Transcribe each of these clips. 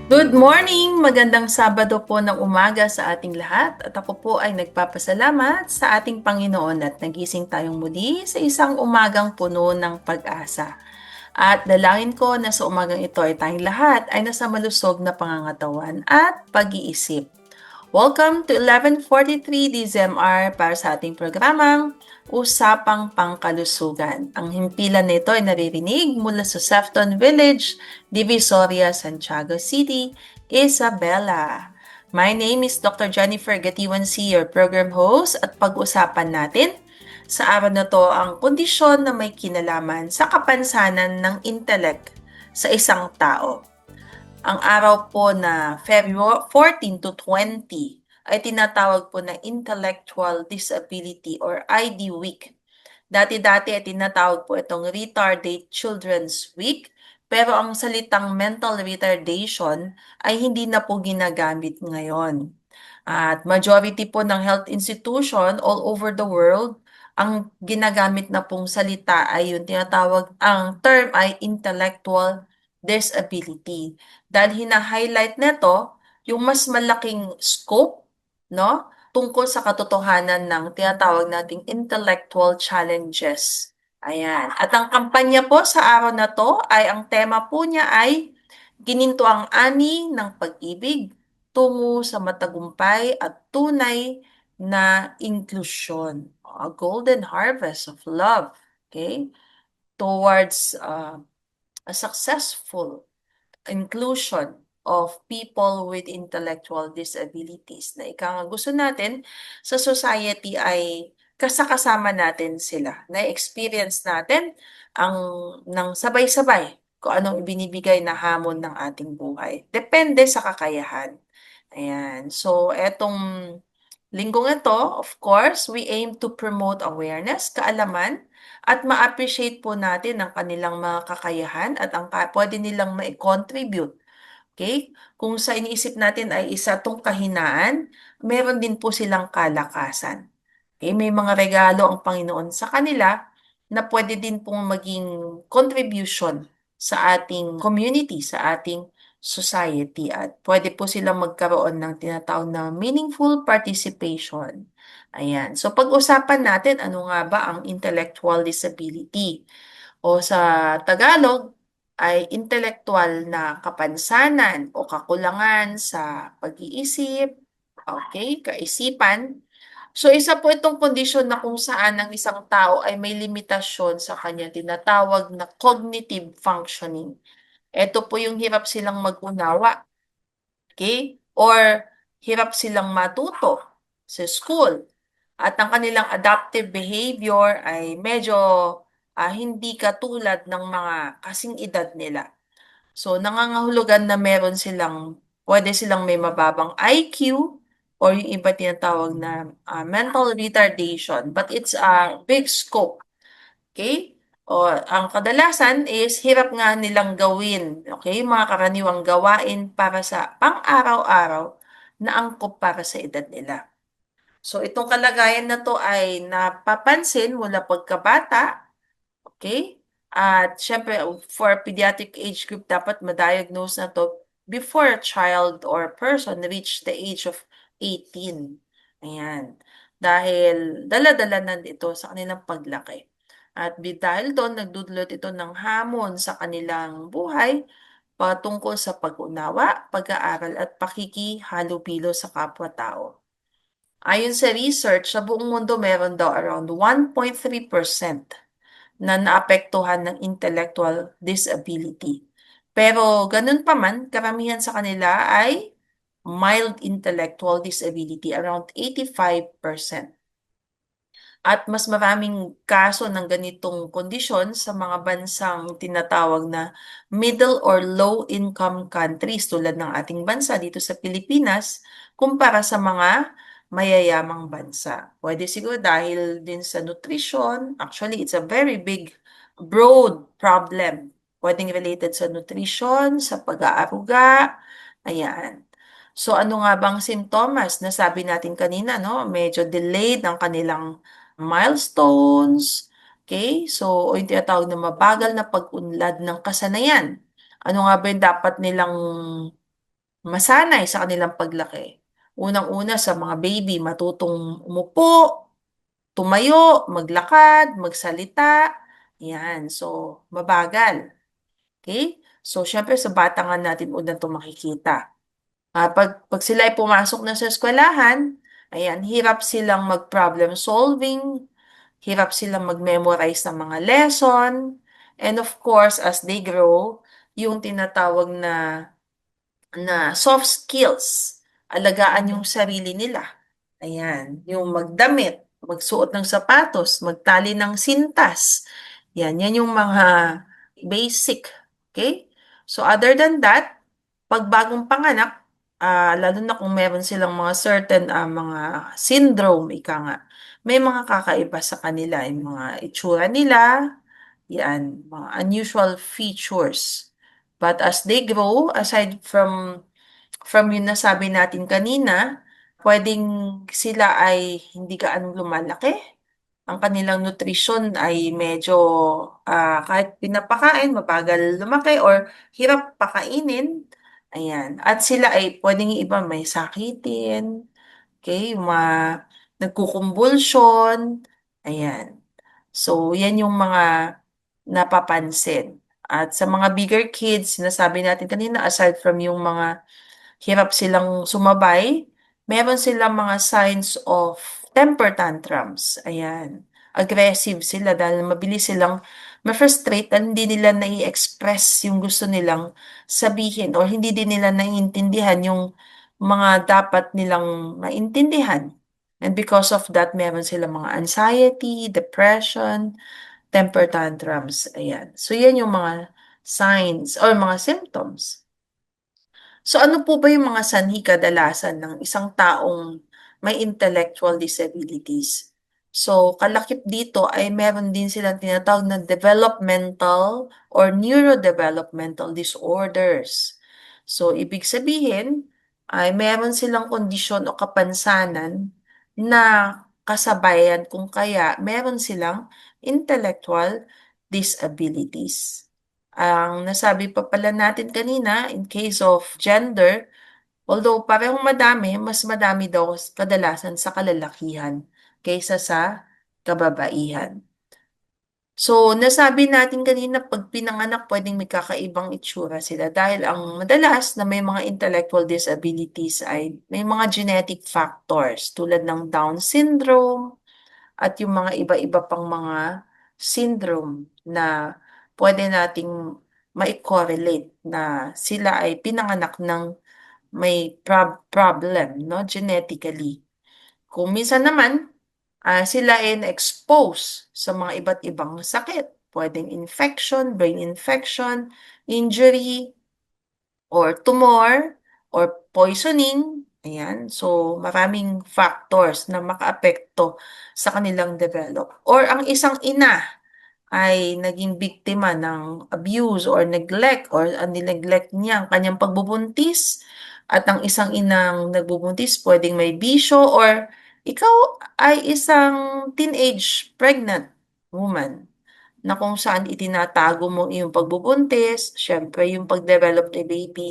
Good morning! Magandang Sabado po ng umaga sa ating lahat at ako po ay nagpapasalamat sa ating Panginoon at nagising tayong muli sa isang umagang puno ng pag-asa. At dalangin ko na sa umagang ito ay tayong lahat ay nasa malusog na pangangatawan at pag-iisip. Welcome to 11:43 DZMR para sa ating programang Usapang Pangkalusugan. Ang himpilan nito ay naririnig mula sa Sefton Village, Divisoria, Santiago City, Isabela. My name is Dr. Jennifer Gatiwan C., your program host, at pag-usapan natin sa araw na to ang kondisyon na may kinalaman sa kapansanan ng intellect sa isang tao. Ang araw po na February 14 to 20 ay tinatawag po na Intellectual Disability or ID Week. Dati-dati ay tinatawag po itong Retarded Children's Week, pero ang salitang mental retardation ay hindi na po ginagamit ngayon. At majority po ng health institution all over the world, ang ginagamit na pong salita ay yung tinatawag, ang term ay intellectual disability. Dahil hina-highlight nito yung mas malaking scope, no, tungkol sa katotohanan ng tinatawag nating intellectual challenges. Ayan. At ang kampanya po sa araw na to ay ang tema po niya ay Gininto ang ani ng pag-ibig tungo sa matagumpay at tunay na inklusyon. A golden harvest of love, okay, towards a successful inclusion of people with intellectual disabilities na ika nga gusto natin sa society ay kasakasama natin sila, na-experience natin ang ng sabay-sabay kung anong ibinibigay na hamon ng ating buhay. Depende sa kakayahan. Ayan. So, etong linggong ito, of course, we aim to promote awareness, kaalaman, at ma-appreciate po natin ang kanilang mga kakayahan at ang pwede nilang ma-contribute. Okay? Kung sa iniisip natin ay isa tong kahinaan, meron din po silang kalakasan. Okay? May mga regalo ang Panginoon sa kanila na pwede din pong maging contribution sa ating community, sa ating society at pwede po silang magkaroon ng tinatawag na meaningful participation. Ayan. So pag-usapan natin ano nga ba ang intellectual disability o sa Tagalog ay intelektual na kapansanan o kakulangan sa pag-iisip, okay, kaisipan. So isa po itong kondisyon na kung saan ang isang tao ay may limitasyon sa kanya tinatawag na cognitive functioning. Ito po yung hirap silang mag-unawa, okay? Or hirap silang matuto sa school. At ang kanilang adaptive behavior ay medyo hindi katulad ng mga kasing edad nila. So nangangahulugan na meron silang, pwede silang may mababang IQ or yung iba tinatawag na mental retardation. But it's a big scope. Okay? O, ang kadalasan is hirap nga nilang gawin, okay, mga karaniwang gawain para sa pang-araw-araw na angkop para sa edad nila. So itong kalagayan na to ay napapansin mula pagkabata, okay? At syempre for pediatric age group dapat ma-diagnose na to before a child or person reach the age of 18. Ayan. Dahil dala-dala na ito sa kanilang paglaki. At dahil doon nagdudulot ito ng hamon sa kanilang buhay patungkol sa pag-unawa, pag-aaral at pakikihalubilo sa kapwa-tao. Ayon sa research, sa buong mundo meron daw around 1.3% na naapektuhan ng intellectual disability. Pero ganun pa man, karamihan sa kanila ay mild intellectual disability, around 85%. At mas maraming kaso ng ganitong kondisyon sa mga bansang tinatawag na middle or low income countries tulad ng ating bansa dito sa Pilipinas kumpara sa mga mayayamang bansa. Pwede siguro dahil din sa nutrition. Actually, it's a very big, broad problem. Pwedeng related sa nutrition, sa pag-aaruga. Ayan. So ano nga bang simptomas? Nasabi natin kanina, no? Medyo delayed ang kanilang milestones, okay? So, o yung tinatawag na mabagal na pag-unlad ng kasanayan. Ano nga ba yung dapat nilang masanay sa kanilang paglaki. Unang-una sa mga baby, matutong umupo, tumayo, maglakad, magsalita. Yan. So, mabagal. Okay? So, syempre sa bata nga natin una ito makikita. Pag sila ay pumasok na sa eskwelahan, ayan, hirap silang mag-problem solving, hirap silang mag-memorize ng mga lesson, and of course, as they grow, yung tinatawag na soft skills, alagaan yung sarili nila. Ayan, yung magdamit, magsuot ng sapatos, magtali ng sintas. Yan yung mga basic. Okay? So other than that, pag bagong panganak, lalo na kung meron silang mga certain mga syndrome, ika nga, may mga kakaiba sa kanila, yung mga itsura nila, yan, mga unusual features. But as they grow, aside from yung nasabi natin kanina, pwedeng sila ay hindi gaanong lumalaki. Ang kanilang nutrisyon ay medyo kahit pinapakain, mabagal lumaki or hirap pakainin. Ayan. At sila ay pwedeng yung iba may sakitin, okay, nagkukumbulsyon. Ayan. So, yan yung mga napapansin. At sa mga bigger kids, sinasabi natin kanina, aside from yung mga hirap silang sumabay, meron silang mga signs of temper tantrums. Ayan. Aggressive sila dahil mabilis silang ma-frustrate at hindi nila nai-express yung gusto nilang sabihin or hindi din nila naiintindihan yung mga dapat nilang maintindihan. And because of that, meron silang mga anxiety, depression, temper tantrums. Ayan. So, yan yung mga signs or mga symptoms. So ano po ba yung mga sanhi kadalasan ng isang taong may intellectual disabilities? So kalakip dito ay meron din silang tinatawag na developmental or neurodevelopmental disorders. So ibig sabihin ay meron silang kondisyon o kapansanan na kasabayan kung kaya meron silang intellectual disabilities. Ang nasabi pa pala natin kanina, in case of gender, although parehong madami, mas madami daw kadalasan sa kalalakihan kaysa sa kababaihan. So, nasabi natin kanina, pag pinanganak, pwedeng may kakaibang itsura sila dahil ang madalas na may mga intellectual disabilities ay may mga genetic factors tulad ng Down syndrome, at yung mga iba-iba pang mga syndrome na pwede nating mai-correlate na sila ay pinanganak ng may problem, no, genetically. Kung minsan naman, sila ay na-expose sa mga iba't ibang sakit. Pwedeng infection, brain infection, injury, or tumor, or poisoning. Ayan. So, maraming factors na makaapekto sa kanilang develop. Or ang isang ina ay naging biktima ng abuse or neglect or nineglect niya ang kanyang pagbubuntis at ang isang inang nagbubuntis pwedeng may bisyo or ikaw ay isang teenage pregnant woman na kung saan itinatago mo yung pagbubuntis, syempre yung pagdevelop ni baby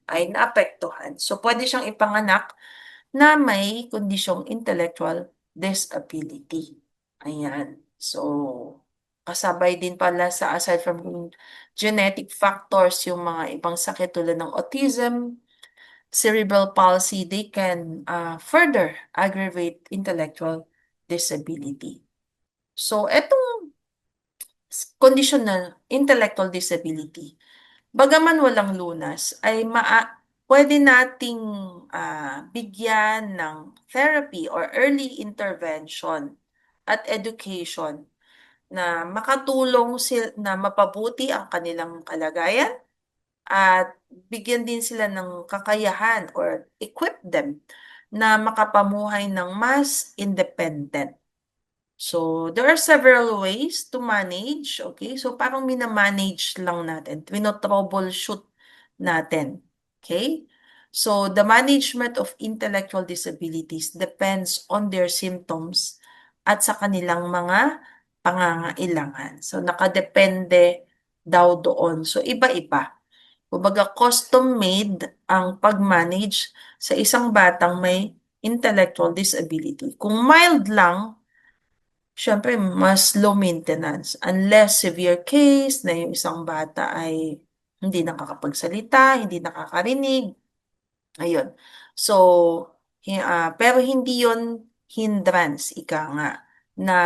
ay naapektuhan. So, pwede siyang ipanganak na may kondisyong intellectual disability. Ayan. So, kasabay din pala sa aside from genetic factors, yung mga ibang sakit tulad ng autism, cerebral palsy, they can further aggravate intellectual disability. So, etong kondisyon na intellectual disability, bagaman walang lunas, ay pwede nating bigyan ng therapy or early intervention at education na makatulong na mapabuti ang kanilang kalagayan at bigyan din sila ng kakayahan or equip them na makapamuhay ng mas independent. So, there are several ways to manage, okay? So, parang minamanage lang natin, troubleshoot natin, okay? So, the management of intellectual disabilities depends on their symptoms at sa kanilang mga pangangailangan. So, nakadepende daw doon. So, iba-iba. Kumbaga custom-made ang pag-manage sa isang batang may intellectual disability. Kung mild lang, siyempre mas low maintenance. Unless severe case na yung isang bata ay hindi nakakapagsalita, hindi nakakarinig, ayun. So, pero hindi yon hindrance, ika nga, na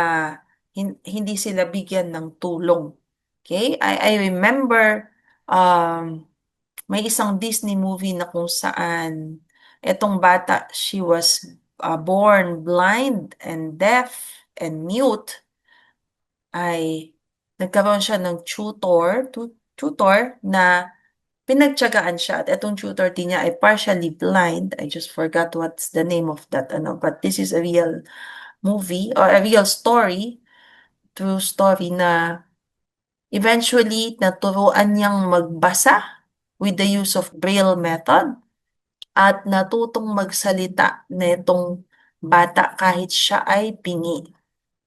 hindi sila bigyan ng tulong. Okay? I remember, may isang Disney movie na kung saan etong bata, she was born blind and deaf and mute, ay nagkaroon siya ng tutor na pinagtiyagaan siya. At etong tutor din niya ay partially blind. I just forgot what's the name of that, but this is a real movie or a real story, true story na eventually naturuan niyang magbasa with the use of Braille method at natutong magsalita netong bata kahit siya ay bingi.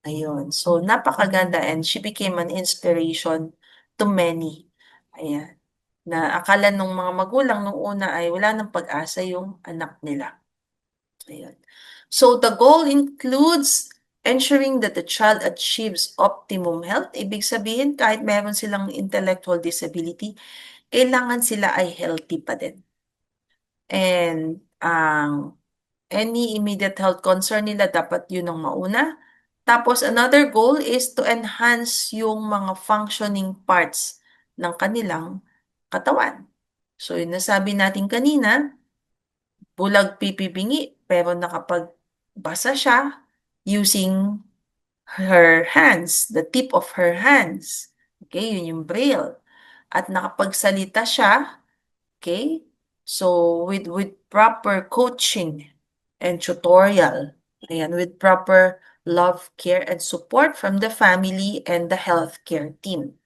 Ayun. So, napakaganda and she became an inspiration to many. Ayan. Na akala nung mga magulang nung una ay wala ng pag-asa yung anak nila. Ayan. So, the goal includes ensuring that the child achieves optimum health. Ibig sabihin, kahit meron silang intellectual disability, kailangan sila ay healthy pa din. And any immediate health concern nila, dapat yun ang mauna. Tapos another goal is to enhance yung mga functioning parts ng kanilang katawan. So yung nasabi natin kanina, bulag pipibingi pero nakapagbasa siya using her hands, the tip of her hands. Okay, yun yung braille. At nakapagsalita siya. Okay? So with proper coaching and tutorial, ayan, with proper love, care, and support from the family and the healthcare team.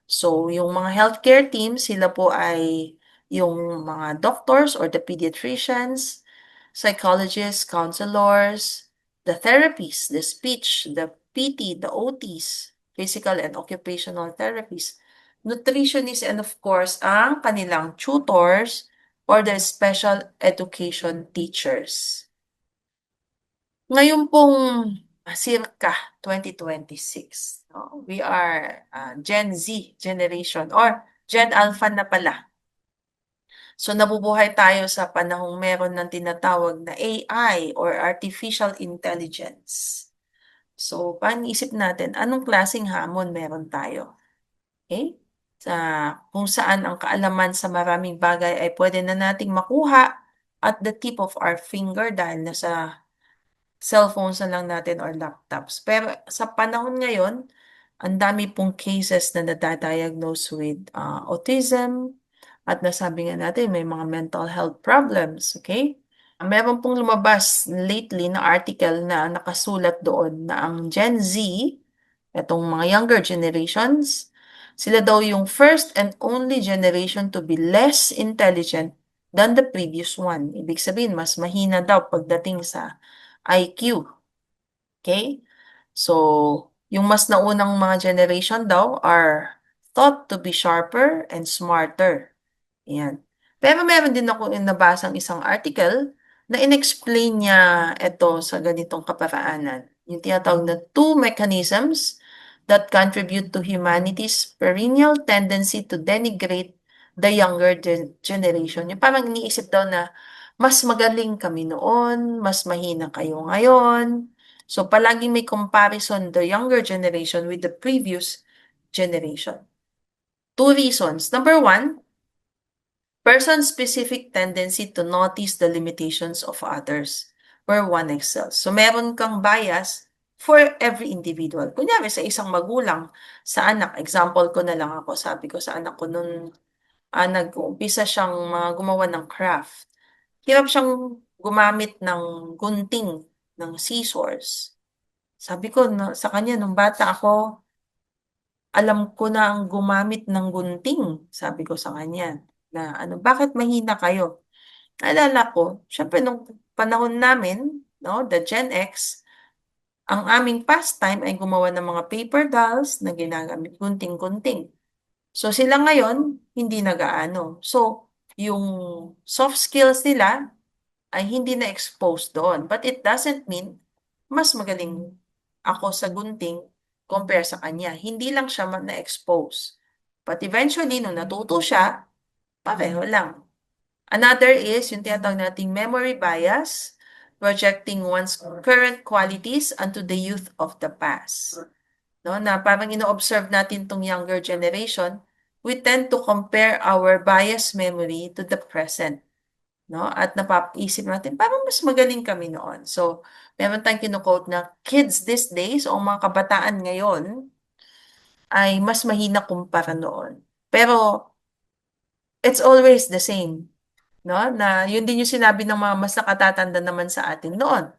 So yung mga healthcare team, sila po ay yung mga doctors or the pediatricians, psychologists, counselors, the therapists, the speech, the PT, the OTs, physical and occupational therapists, nutritionists, and of course, ang kanilang tutors or the special education teachers. Ngayon pong circa 2026, no, we are Gen Z generation or Gen Alpha na pala. So nabubuhay tayo sa panahong meron ng tinatawag na AI or Artificial Intelligence. So panisip natin, anong klaseng hamon meron tayo? Okay? Sa kung saan ang kaalaman sa maraming bagay ay pwede na nating makuha at the tip of our finger dahil nasa cellphones na lang natin or laptops. Pero sa panahon ngayon, ang dami pong cases na nadadiagnose with autism at nasabi nga natin may mga mental health problems, okay? Meron pong lumabas lately na article na nakasulat doon na ang Gen Z, itong mga younger generations, sila daw yung first and only generation to be less intelligent than the previous one. Ibig sabihin, mas mahina daw pagdating sa IQ. Okay? So, yung mas naunang mga generation daw are thought to be sharper and smarter. Ayan. Pero meron din ako nabasang isang article na inexplain niya ito sa ganitong kaparaanan. Yung tinatawag na two mechanisms that contribute to humanity's perennial tendency to denigrate the younger generation. Yung parang iniisip daw na mas magaling kami noon, mas mahina kayo ngayon. So palaging may comparison the younger generation with the previous generation. Two reasons. Number one, person-specific tendency to notice the limitations of others where one excels. So meron kang bias for every individual. Kunyari sa isang magulang, sa anak, example ko na lang ako, sabi ko sa anak ko nung nag-uumpisa siyang gumawa ng craft. Hirap siyang gumamit ng gunting, ng scissors. Sabi ko sa kanya, nung bata ako, alam ko na ang gumamit ng gunting, sabi ko sa kanya, na bakit mahina kayo? Naalala ko, syempre nung panahon namin, no, the Gen X, ang aming pastime ay gumawa ng mga paper dolls na ginagamit gunting-gunting. So sila ngayon, hindi nag-aano. So, yung soft skills nila ay hindi na-expose doon. But it doesn't mean mas magaling ako sa gunting compare sa kanya. Hindi lang siya na-expose. But eventually, nung natuto siya, pareho lang. Another is yung tinatawag nating memory bias, projecting one's current qualities onto the youth of the past. No, na parang ino-observe natin tong younger generation, we tend to compare our bias memory to the present. No? At napapaisip natin, parang mas magaling kami noon. So, meron tayong kinukote na kids these days o mga kabataan ngayon ay mas mahina kumpara noon. Pero, it's always the same. No? Na yun din yung sinabi ng mga mas nakatatanda naman sa atin noon.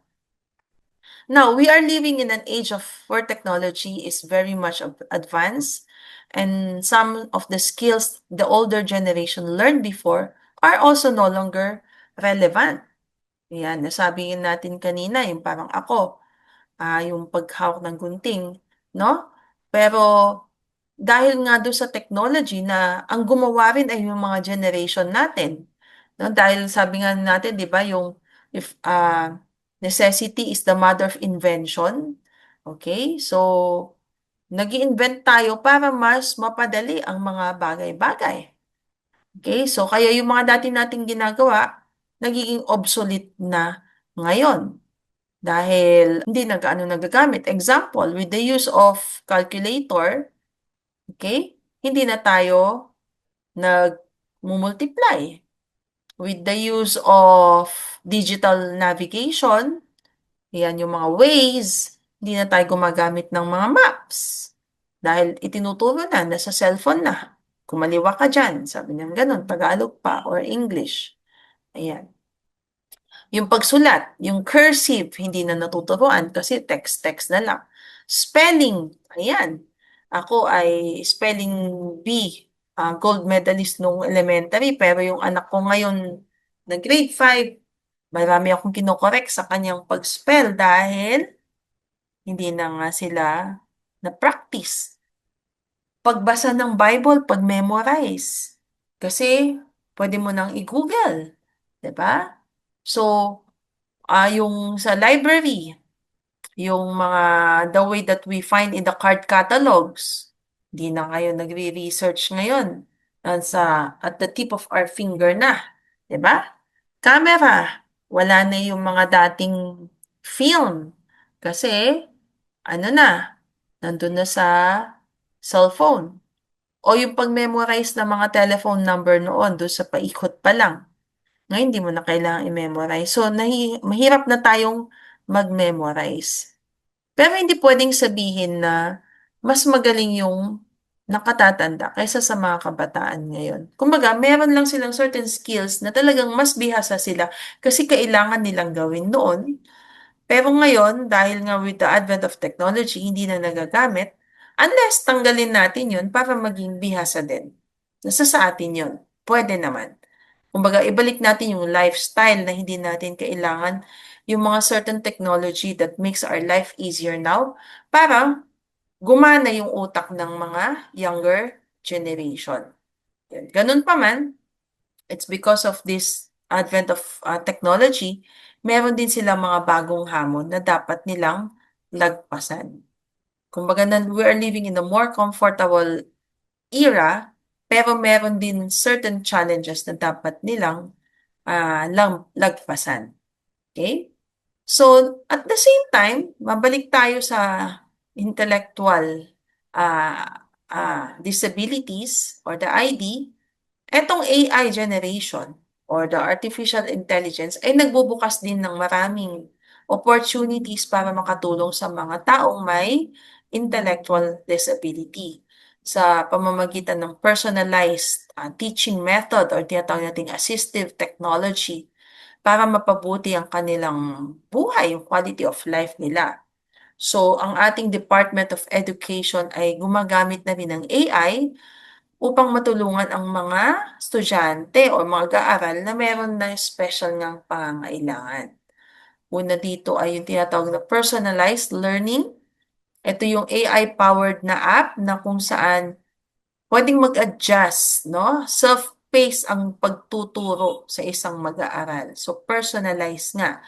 Now, we are living in an age of where technology is very much advanced, and some of the skills the older generation learned before are also no longer relevant. Yan, nasabi natin kanina, yung parang ako, yung paghawak ng gunting, no? Pero dahil nga doon sa technology na ang gumawa rin ay yung mga generation natin. No? Dahil sabi nga natin, di ba, yung if necessity is the mother of invention. Okay? So, nag-invent tayo para mas mapadali ang mga bagay-bagay. Okay? So, kaya yung mga dati nating ginagawa, nagiging obsolete na ngayon dahil hindi na gaano nagagamit. Example, with the use of calculator, okay, hindi na tayo nag-multiply. With the use of digital navigation, yan yung mga ways, hindi na tayo gumagamit ng mga maps. Dahil itinuturo na, nasa cellphone na. Kumaliwa ka dyan. Sabi niya ganun, Tagalog pa or English. Ayan. Yung pagsulat, yung cursive, hindi na natuturuan kasi text-text na lang. Spelling, ayan. Ako ay spelling bee, gold medalist nung elementary, pero yung anak ko ngayon na grade 5, marami akong kinokorek sa kanyang pag-spell dahil hindi na nga sila na-practice. Pagbasa ng Bible, pag-memorize. Kasi pwede mo nang i-Google. 'Di ba? So, yung sa library, yung mga the way that we find in the card catalogs, hindi na kayo nagre-research ngayon. At the tip of our finger na. 'Di ba? Camera, wala na yung mga dating film. Kasi, ano na, nandun na sa cellphone. O yung pag-memorize ng mga telephone number noon, doon sa paikot pa lang. Ngayon, hindi mo na kailangang i-memorize. So, mahirap na tayong mag-memorize. Pero hindi pwedeng sabihin na mas magaling yung nakatatanda kaysa sa mga kabataan ngayon. Kumbaga, meron lang silang certain skills na talagang mas bihasa sila kasi kailangan nilang gawin noon. Pero ngayon, dahil nga with the advent of technology, hindi na nagagamit, unless tanggalin natin yun para maging bihasa din. Nasa sa atin yun. Pwede naman. Kumbaga, ibalik natin yung lifestyle na hindi natin kailangan yung mga certain technology that makes our life easier now para gumana yung utak ng mga younger generation. Yan. Ganun pa man, it's because of this advent of technology, meron din silang mga bagong hamon na dapat nilang lagpasan. Kumbaga, we are living in a more comfortable era, pero meron din certain challenges na dapat nilang lagpasan. Okay? So, at the same time, mabalik tayo sa intellectual disabilities or the ID, etong AI generation or the artificial intelligence ay nagbubukas din ng maraming opportunities para makatulong sa mga taong may intellectual disability sa pamamagitan ng personalized teaching method or tinatawag nating assistive technology para mapabuti ang kanilang buhay, yung quality of life nila. So, ang ating Department of Education ay gumagamit na rin ng AI upang matulungan ang mga estudyante o mag-aaral na meron na special ngang pangangailangan. Una dito ay yung tinatawag na personalized learning. Ito yung AI-powered na app na kung saan pwedeng mag-adjust, no? Self-pace ang pagtuturo sa isang mag-aaral. So, personalize nga.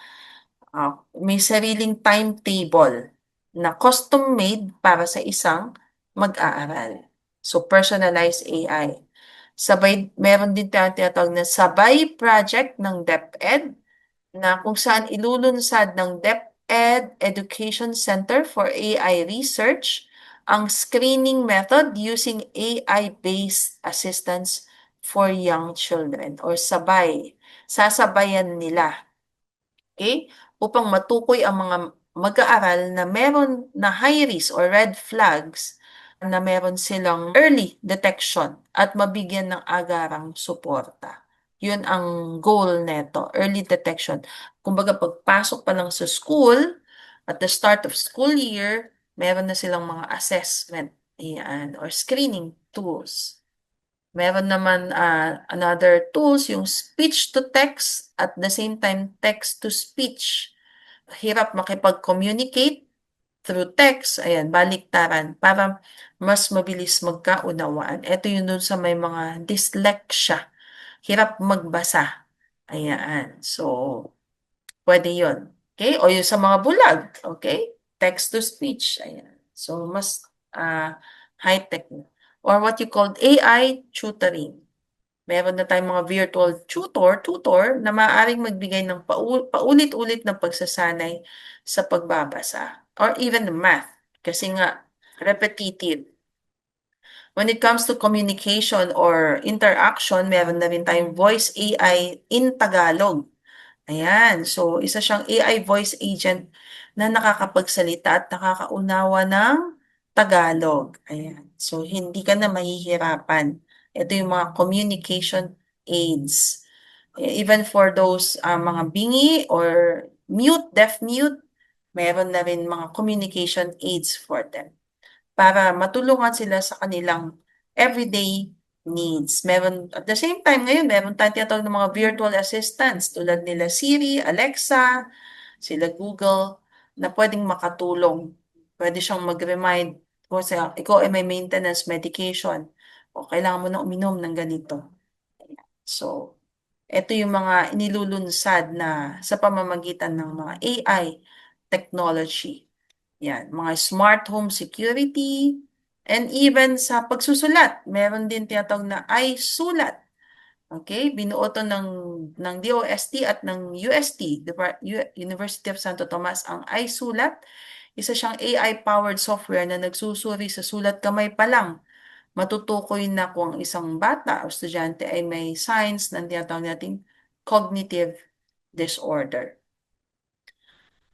May sariling timetable na custom-made para sa isang mag-aaral. So, personalized AI. Sabay, meron din tayong tinatawag na sabay project ng DepEd na kung saan ilulunsad ng DepEd Education Center for AI Research ang screening method using AI-based assistance for young children or sabay. Sasabayan nila, okay? Upang matukoy ang mga mag-aaral na meron na high risk or red flags na meron silang early detection at mabigyan ng agarang suporta. Yun ang goal neto, early detection. Kumbaga pagpasok pa lang sa school, at the start of school year, meron na silang mga assessment, ayan, or screening tools. Meron naman another tools, yung speech to text at the same time text to speech. Hirap makipag-communicate through text, ayan, baliktaran, para mas mabilis magkaunawaan. Ito yung dun sa may mga dyslexia, hirap magbasa. Ayan, so, pwede yun. Okay? O yung sa mga bulag, okay? Text to speech, ayan. So, mas high-tech na. Or what you call AI tutoring. Meron na tayong mga virtual tutor na maaaring magbigay ng paulit-ulit na pagsasanay sa pagbabasa or even the math kasi nga repetitive. When it comes to communication or interaction, meron na rin tayong voice AI in Tagalog. Ayan, so isa siyang AI voice agent na nakakapagsalita at nakakaunawa ng Tagalog. Ayan, so hindi ka na mahihirapan. Ito yung mga communication aids. Even for those mga bingi or mute, deaf mute, meron na rin mga communication aids for them para matulungan sila sa kanilang everyday needs. Meron, at the same time ngayon, meron tayong tinatawag ng mga virtual assistants tulad nila Siri, Alexa, sila Google, na pwedeng makatulong. Pwede siyang mag-remind kung sa ikaw ay may maintenance medication o kailangan mo na uminom ng ganito. So, ito yung mga inilulunsad na sa pamamagitan ng mga AI technology. Yan, mga smart home security, and even sa pagsusulat, meron din tinatawag na iSulat. Okay, binuo to ng DOST at ng UST, University of Santo Tomas, ang iSulat. Isa siyang AI-powered software na nagsusuri sa sulat kamay pa lang. Matutukoy na kung ang isang bata o estudyante ay may signs ng tinatawag nating cognitive disorder.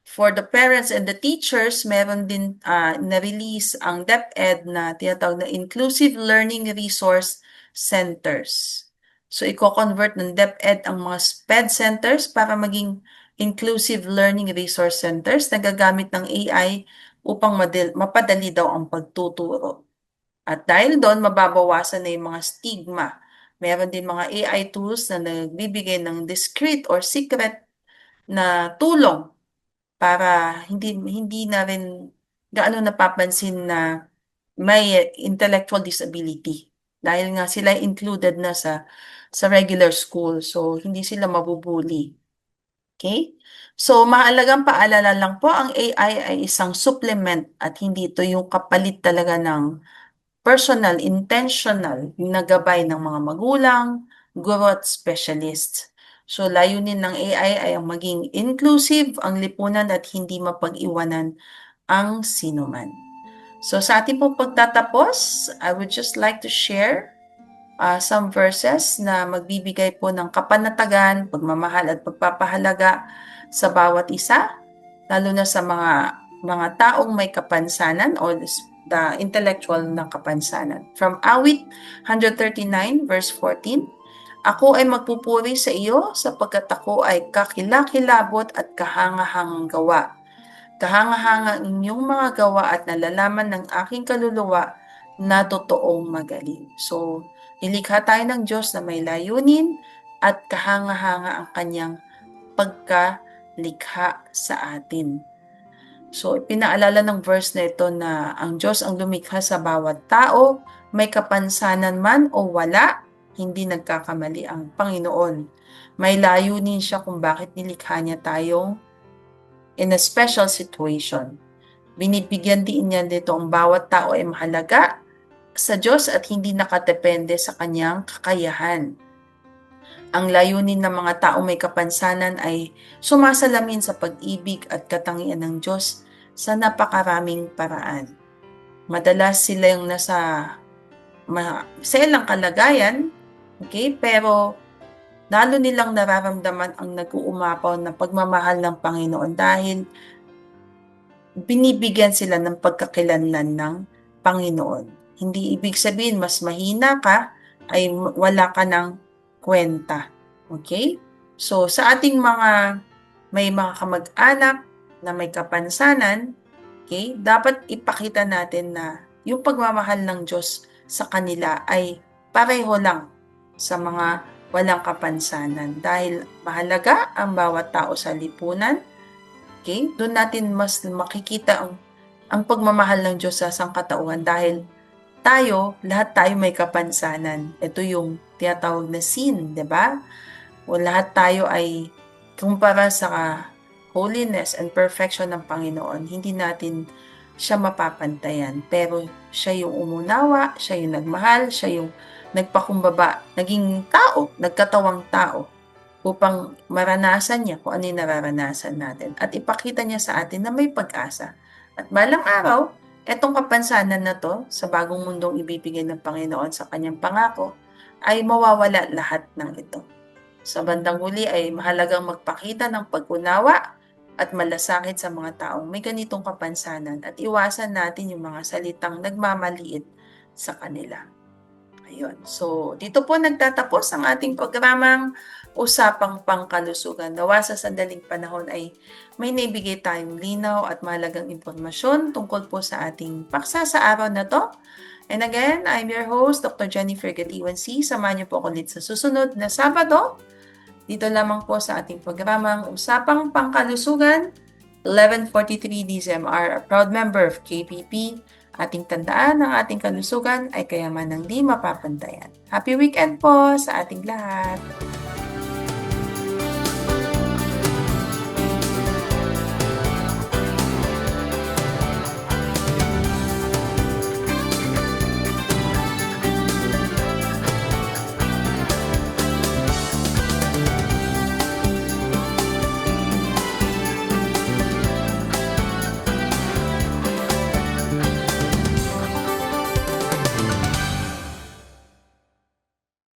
For the parents and the teachers, meron din na-release ang DepEd na tinatawag na Inclusive Learning Resource Centers. So, i-convert ng DepEd ang mga SPED centers para maging Inclusive Learning Resource Centers na gagamit ng AI upang mapadali daw ang pagtuturo. At dahil doon, mababawasan na yung mga stigma. Meron din mga AI tools na nagbibigay ng discrete or secret na tulong para hindi na rin gaano napapansin na may intellectual disability dahil nga sila included na sa regular school, so hindi sila mabubuli. Okay? So mahalagang paalala lang po, ang AI ay isang supplement at hindi ito yung kapalit talaga ng personal, intentional na gabay ng mga magulang, guro at specialists. So layunin ng AI ay ang maging inclusive ang lipunan at hindi mapag-iwanan ang sinuman. So sa ating pong pagtatapos, I would just like to share some verses na magbibigay po ng kapanatagan, pagmamahal at pagpapahalaga sa bawat isa, lalo na sa mga taong may kapansanan o the intellectual ng kapansanan. From Awit 139 verse 14, ako ay magpupuri sa iyo sapagkat ako ay kakilakilabot at kahangahangang gawa. Kahanga-hanga inyong mga gawa at nalalaman ng aking kaluluwa na totoong magaling. So, nilikha tayo ng Diyos na may layunin at kahanga-hanga ang kanyang pagkalikha sa atin. So, pinaalala ng verse na ito na ang Diyos ang lumikha sa bawat tao, may kapansanan man o wala, hindi nagkakamali ang Panginoon. May layunin siya kung bakit nilikha niya tayo in a special situation. Binibigyan din niya dito ang bawat tao ay mahalaga sa Diyos at hindi nakadepende sa kanyang kakayahan. Ang layunin ng mga tao may kapansanan ay sumasalamin sa pag-ibig at katangian ng Diyos sa napakaraming paraan. Madalas sila yung nasa maselang kalagayan, okay? Pero lalo nilang nararamdaman ang nag-uumapaw na pagmamahal ng Panginoon dahil binibigyan sila ng pagkakilanlan ng Panginoon. Hindi ibig sabihin mas mahina ka ay wala ka ng kwenta. Okay? So, sa ating may mga kamag-anak na may kapansanan, okay, dapat ipakita natin na yung pagmamahal ng Diyos sa kanila ay pareho lang sa mga walang kapansanan. Dahil mahalaga ang bawat tao sa lipunan, okay, doon natin mas makikita ang pagmamahal ng Diyos sa sangkatauhan dahil lahat tayo may kapansanan. Ito yung tinatawag na sin, di ba? O lahat tayo ay kumpara sa holiness and perfection ng Panginoon, hindi natin siya mapapantayan. Pero siya yung umunawa, siya yung nagmahal, siya yung nagpakumbaba, naging tao, nagkatawang tao upang maranasan niya kung ano yung nararanasan natin at ipakita niya sa atin na may pag-asa. At balang araw, etong kapansanan na to sa bagong mundong ibibigay ng Panginoon sa kanyang pangako ay mawawala lahat ng ito. Sa bandang huli ay mahalagang magpakita ng pag-unawa at malasakit sa mga taong may ganitong kapansanan at iwasan natin yung mga salitang nagmamaliit sa kanila. Ayun. So, dito po nagtatapos ang ating programang Usapang Pangkalusugan. Nawa sa sandaling panahon ay may naibigay tayong linaw at mahalagang impormasyon tungkol po sa ating paksa sa araw na to. And again, I'm your host, Dr. Jennifer Gatiwan C. Samahan niyo po ako ulit sa susunod na Sabado. Dito lamang po sa ating programang Usapang Pangkalusugan, 1143 DZMR, a proud member of KPP. Ating tandaan ang ating kalusugan ay kayamanang di mapapantayan. Happy weekend po sa ating lahat!